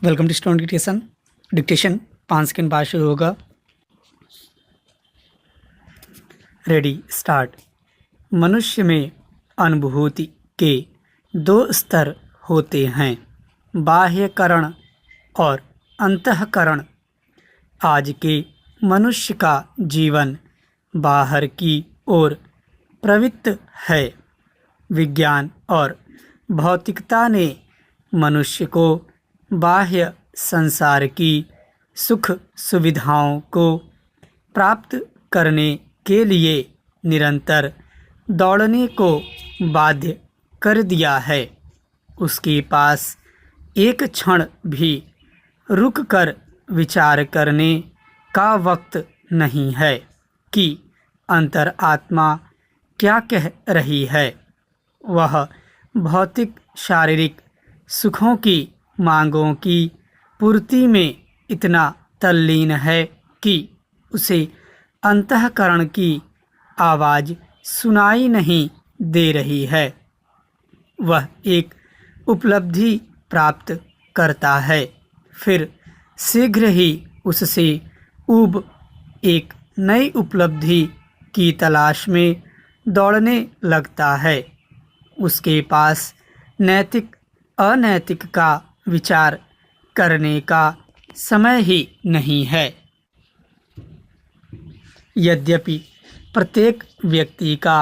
Welcome to student dictation. Dictation 5 second बाद शुरू होगा। Ready start. मनुष्य में अनुभूति के 2 स्तर होते हैं, बाह्यकरण और अंतःकरण। आज के मनुष्य का जीवन बाहर की ओर प्रवृत्त है। विज्ञान और भौतिकता ने मनुष्य को बाह्य संसार की सुख सुविधाओं को प्राप्त करने के लिए निरंतर दौड़ने को बाध्य कर दिया है। उसके पास एक क्षण भी रुककर विचार करने का वक्त नहीं है कि अंतरात्मा क्या कह रही है। वह भौतिक शारीरिक सुखों की मांगों की पूर्ति में इतना तल्लीन है कि उसे अंतःकरण की आवाज़ सुनाई नहीं दे रही है। वह एक उपलब्धि प्राप्त करता है, फिर शीघ्र ही उससे ऊब एक नई उपलब्धि की तलाश में दौड़ने लगता है। उसके पास नैतिक अनैतिक का विचार करने का समय ही नहीं है। यद्यपि प्रत्येक व्यक्ति का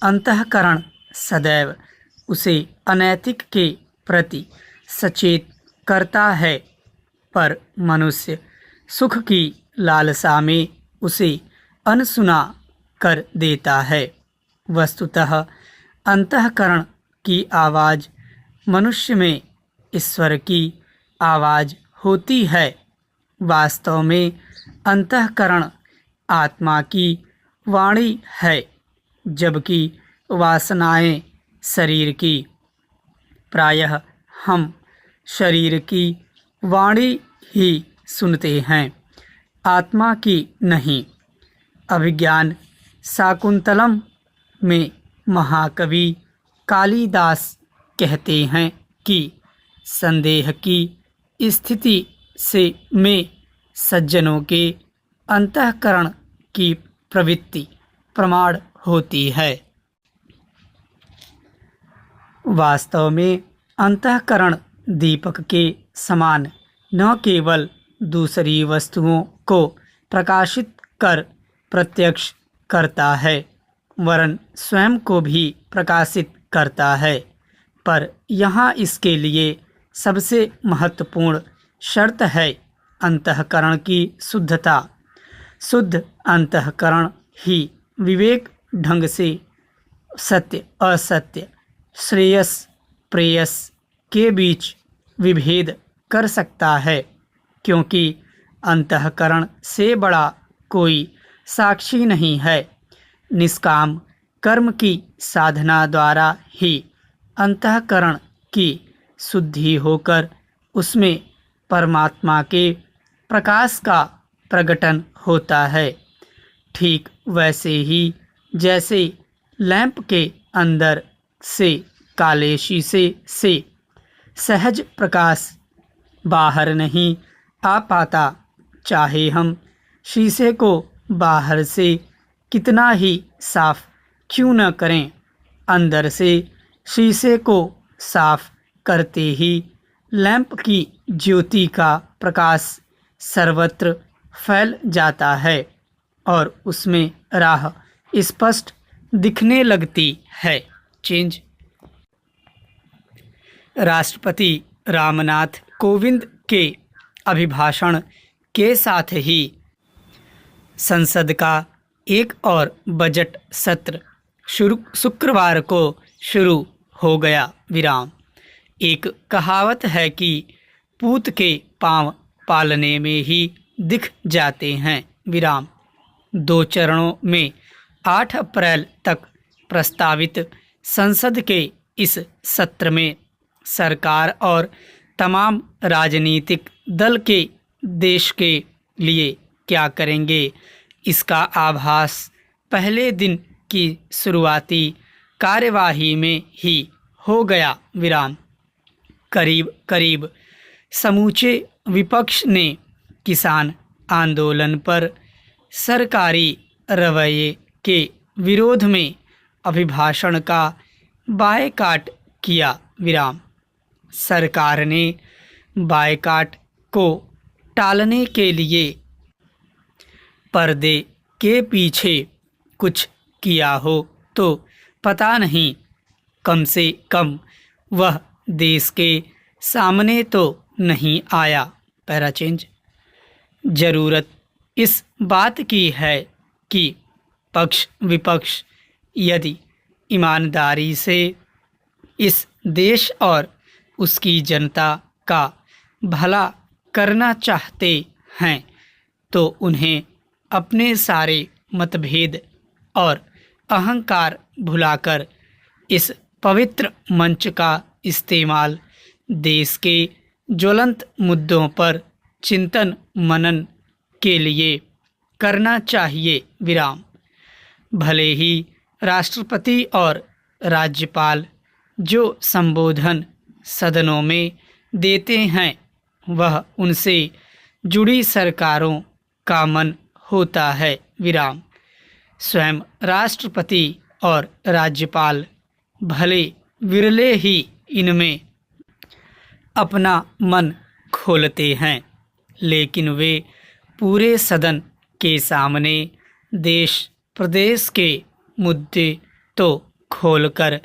अंतःकरण सदैव उसे अनैतिक के प्रति सचेत करता है, पर मनुष्य सुख की लालसा में उसे अनसुना कर देता है। वस्तुतः अंतःकरण की आवाज़ मनुष्य में ईश्वर की आवाज़ होती है। वास्तव में अंतःकरण आत्मा की वाणी है, जबकि वासनाएं शरीर की। प्रायः हम शरीर की वाणी ही सुनते हैं, आत्मा की नहीं। अभिज्ञान शाकुंतलम में महाकवि कालिदास कहते हैं कि संदेह की स्थिति से में सज्जनों के अंतःकरण की प्रवृत्ति प्रमाण होती है। वास्तव में अंतःकरण दीपक के समान न केवल दूसरी वस्तुओं को प्रकाशित कर प्रत्यक्ष करता है, वरन स्वयं को भी प्रकाशित करता है। पर यहाँ इसके लिए सबसे महत्वपूर्ण शर्त है अंतःकरण की शुद्धता। शुद्ध अंतःकरण ही विवेक ढंग से सत्य असत्य, श्रेयस प्रेयस के बीच विभेद कर सकता है, क्योंकि अंतःकरण से बड़ा कोई साक्षी नहीं है। निष्काम कर्म की साधना द्वारा ही अंतःकरण की शुद्धि होकर उसमें परमात्मा के प्रकाश का प्रकटन होता है। ठीक वैसे ही जैसे लैंप के अंदर से काले शीशे से सहज प्रकाश बाहर नहीं आ पाता, चाहे हम शीशे को बाहर से कितना ही साफ क्यों न करें, अंदर से शीशे को साफ करते ही लैंप की ज्योति का प्रकाश सर्वत्र फैल जाता है और उसमें राह स्पष्ट दिखने लगती है। चेंज। राष्ट्रपति रामनाथ कोविंद के अभिभाषण के साथ ही संसद का एक और बजट सत्र शुक्रवार को शुरू हो गया। विराम। एक कहावत है कि पूत के पांव पालने में ही दिख जाते हैं। विराम। 2 चरणों में 8 अप्रैल तक प्रस्तावित संसद के इस सत्र में सरकार और तमाम राजनीतिक दल के देश के लिए क्या करेंगे, इसका आभास पहले दिन की शुरुआती कार्यवाही में ही हो गया। विराम। करीब करीब समूचे विपक्ष ने किसान आंदोलन पर सरकारी रवैये के विरोध में अभिभाषण का बायकॉट किया। विराम। सरकार ने बायकॉट को टालने के लिए पर्दे के पीछे कुछ किया हो तो पता नहीं, कम से कम वह देश के सामने तो नहीं आया। Para change. ज़रूरत इस बात की है कि पक्ष विपक्ष यदि ईमानदारी से इस देश और उसकी जनता का भला करना चाहते हैं तो उन्हें अपने सारे मतभेद और अहंकार भुलाकर इस पवित्र मंच का इस्तेमाल देश के ज्वलंत मुद्दों पर चिंतन मनन के लिए करना चाहिए। विराम। भले ही राष्ट्रपति और राज्यपाल जो संबोधन सदनों में देते हैं वह उनसे जुड़ी सरकारों का मन होता है। विराम। स्वयं राष्ट्रपति और राज्यपाल भले विरले ही इनमें अपना मन खोलते हैं, लेकिन वे पूरे सदन के सामने देश प्रदेश के मुद्दे तो खोलकर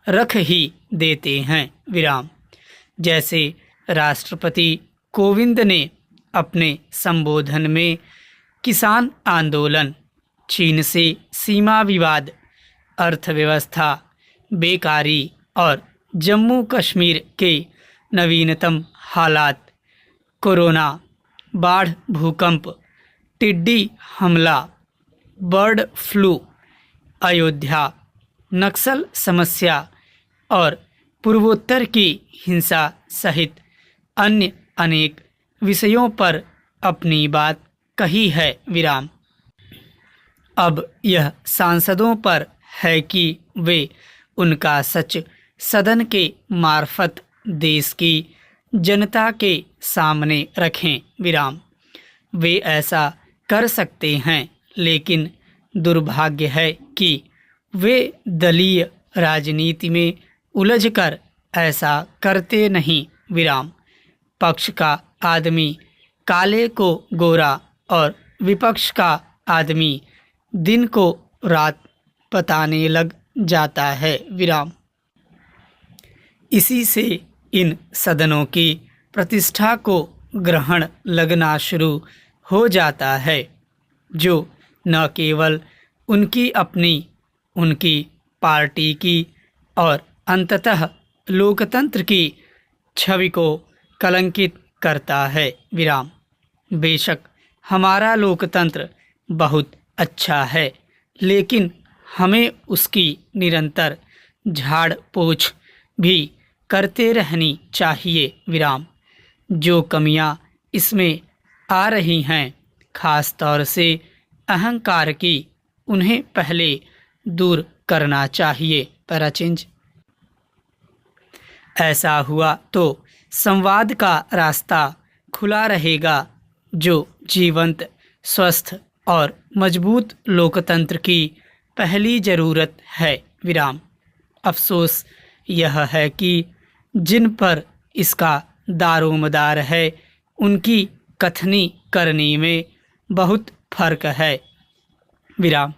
रख ही देते हैं। विराम। जैसे राष्ट्रपति कोविंद ने अपने संबोधन में किसान आंदोलन, चीन से सीमा विवाद, अर्थव्यवस्था, बेकारी और जम्मू कश्मीर के नवीनतम हालात, कोरोना, बाढ़, भूकंप, टिड्डी हमला, बर्ड फ्लू, अयोध्या, नक्सल समस्या और पूर्वोत्तर की हिंसा सहित अन्य अनेक विषयों पर अपनी बात कही है। विराम। अब यह सांसदों पर है कि वे उनका सच सदन के मार्फत देश की जनता के सामने रखें। विराम। वे ऐसा कर सकते हैं, लेकिन दुर्भाग्य है कि वे दलीय राजनीति में उलझकर ऐसा करते नहीं। विराम। पक्ष का आदमी काले को गोरा और विपक्ष का आदमी दिन को रात बताने लग जाता है। विराम। इसी से इन सदनों की प्रतिष्ठा को ग्रहण लगना शुरू हो जाता है, जो न केवल उनकी अपनी, उनकी पार्टी की और अंततः लोकतंत्र की छवि को कलंकित करता है। विराम। बेशक हमारा लोकतंत्र बहुत अच्छा है, लेकिन हमें उसकी निरंतर झाड़ पोंछ भी करते रहनी चाहिए। विराम। जो कमियां इसमें आ रही हैं, खास तौर से अहंकार की, उन्हें पहले दूर करना चाहिए। पैराचेंज। ऐसा हुआ तो संवाद का रास्ता खुला रहेगा, जो जीवंत, स्वस्थ और मजबूत लोकतंत्र की पहली ज़रूरत है। विराम। अफसोस यह है कि जिन पर इसका दारोमदार है, उनकी कथनी करनी में बहुत फर्क है। विराम।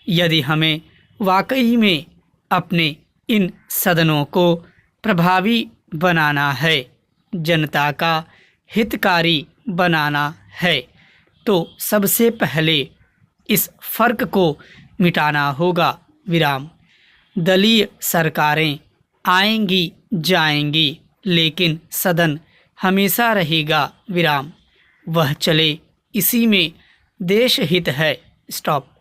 यदि हमें वाकई में अपने इन सदनों को प्रभावी बनाना है, जनता का हितकारी बनाना है, तो सबसे पहले इस फर्क को मिटाना होगा। विराम। दलीय सरकारें आएंगी जाएंगी, लेकिन सदन हमेशा रहेगा। विराम। वह चले, इसी में देश हित है। स्टॉप।